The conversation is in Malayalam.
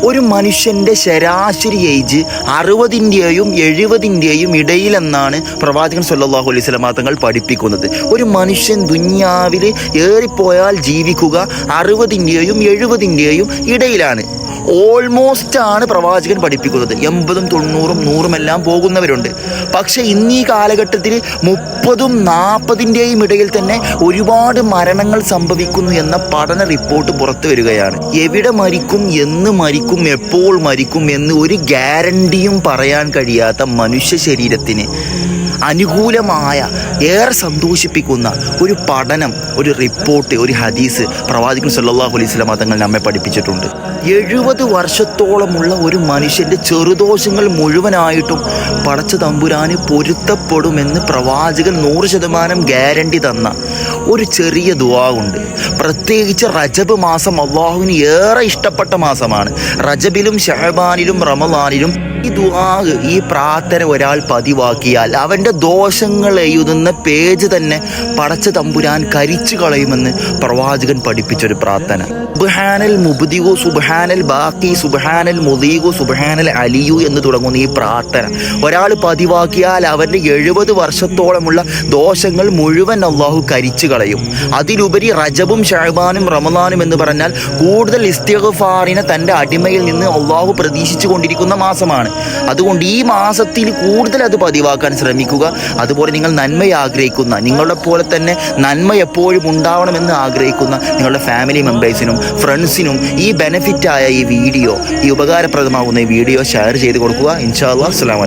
ഒരു മനുഷ്യൻ്റെ ശരാശരി ഏജ് 60-ൻ്റെയും 70-ൻ്റെയും ഇടയിലെന്നാണ് പ്രവാചകൻ സല്ലല്ലാഹു അലൈഹി വസല്ലം തങ്ങൾ പഠിപ്പിക്കുന്നത്. ഒരു മനുഷ്യൻ ദുനിയാവിൽ ഏറിപ്പോയാൽ ജീവിക്കുക 60-ൻ്റെയും 70-ൻ്റെയും ഇടയിലാണ്. ഓൾമോസ്റ്റ് ആണ് പ്രവാചകൻ പഠിപ്പിക്കുന്നത്. 80-ഉം 90-ഉം 100-ഉം എല്ലാം പോകുന്നവരുണ്ട്. പക്ഷെ ഇന്നീ കാലഘട്ടത്തിൽ 30-ഉം 40-ൻ്റെയും ഇടയിൽ തന്നെ ഒരുപാട് മരണങ്ങൾ സംഭവിക്കുന്നു എന്ന പഠന റിപ്പോർട്ട് പുറത്തു വരികയാണ്. എവിടെ മരിക്കും, എന്ന് മരിക്കും, എപ്പോൾ മരിക്കും എന്ന് ഒരു ഗ്യാരണ്ടിയും പറയാൻ കഴിയാത്ത മനുഷ്യ ശരീരത്തിന് അനുകൂലമായ, ഏറെ സന്തോഷിപ്പിക്കുന്ന ഒരു പഠനം, ഒരു റിപ്പോർട്ട്, ഒരു ഹദീസ് പ്രവാചകൻ സല്ലല്ലാഹു അലൈഹി വസല്ലം തങ്ങൾ നമ്മെ പഠിപ്പിച്ചിട്ടുണ്ട്. 70 വർഷത്തോളമുള്ള ഒരു മനുഷ്യൻ്റെ ചെറുദോഷങ്ങൾ മുഴുവനായിട്ടും പടച്ച തമ്പുരാന് പൊരുത്തപ്പെടുമെന്ന് പ്രവാചകൻ 100% ഗ്യാരണ്ടി തന്ന ഒരു ചെറിയ ദുആ ഉണ്ട്. പ്രത്യേകിച്ച് റജബ് മാസം അള്ളാഹുവിന് ഏറെ ഇഷ്ടപ്പെട്ട മാസമാണ്. റജബിലും ശഅബാനിലും റമളാനിലും ഈ ദുആ, ഈ പ്രാർത്ഥന ഒരാൾ പതിവാക്കിയാൽ അവൻ്റെ ദോഷങ്ങൾ എഴുതുന്ന പേജ് തന്നെ പടച്ച തമ്പുരാൻ കരിച്ചു കളയുമെന്ന് പ്രവാചകൻ പഠിപ്പിച്ചൊരു പ്രാർത്ഥന. സുബ്ഹാനൽ മുബ്ദിഉ സുബ്ഹാനൽ ബാഖി സുബ്ഹാനൽ മുദീഉ സുബ്ഹാനൽ അലിയു എന്ന് തുടങ്ങുന്ന ഈ പ്രാർത്ഥന ഒരാൾ പതിവാക്കിയാൽ അവൻ്റെ 70 വർഷത്തോളമുള്ള ദോഷങ്ങൾ മുഴുവൻ അള്ളാഹു കരിച്ചു കളയും. അതിലുപരി റജബും ശഅബാനും റമളാനും എന്ന് പറഞ്ഞാൽ കൂടുതൽ ഇസ്തിഗ്ഫാറിനെ തൻ്റെ അടിമയിൽ നിന്ന് അള്ളാഹു പ്രതീക്ഷിച്ചു കൊണ്ടിരിക്കുന്ന മാസമാണ്. അതുകൊണ്ട് ഈ മാസത്തിൽ കൂടുതൽ അത് പതിവാക്കാൻ ശ്രമിക്കുക. അതുപോലെ നിങ്ങൾ നന്മയെ ആഗ്രഹിക്കുന്ന, നിങ്ങളെ പോലെ തന്നെ നന്മ എപ്പോഴും ഉണ്ടാവണമെന്ന് ആഗ്രഹിക്കുന്ന നിങ്ങളുടെ ഫാമിലി മെമ്പേഴ്സിനും ഫ്രണ്ട്സിനും ഈ ബെനിഫിറ്റായ ഈ വീഡിയോ, ഈ ഉപകാരപ്രദമാകുന്ന ഈ വീഡിയോ ഷെയർ ചെയ്ത് കൊടുക്കുക. ഇൻഷാ അല്ലാഹ്. അസ്സലാമു അലൈക്കും.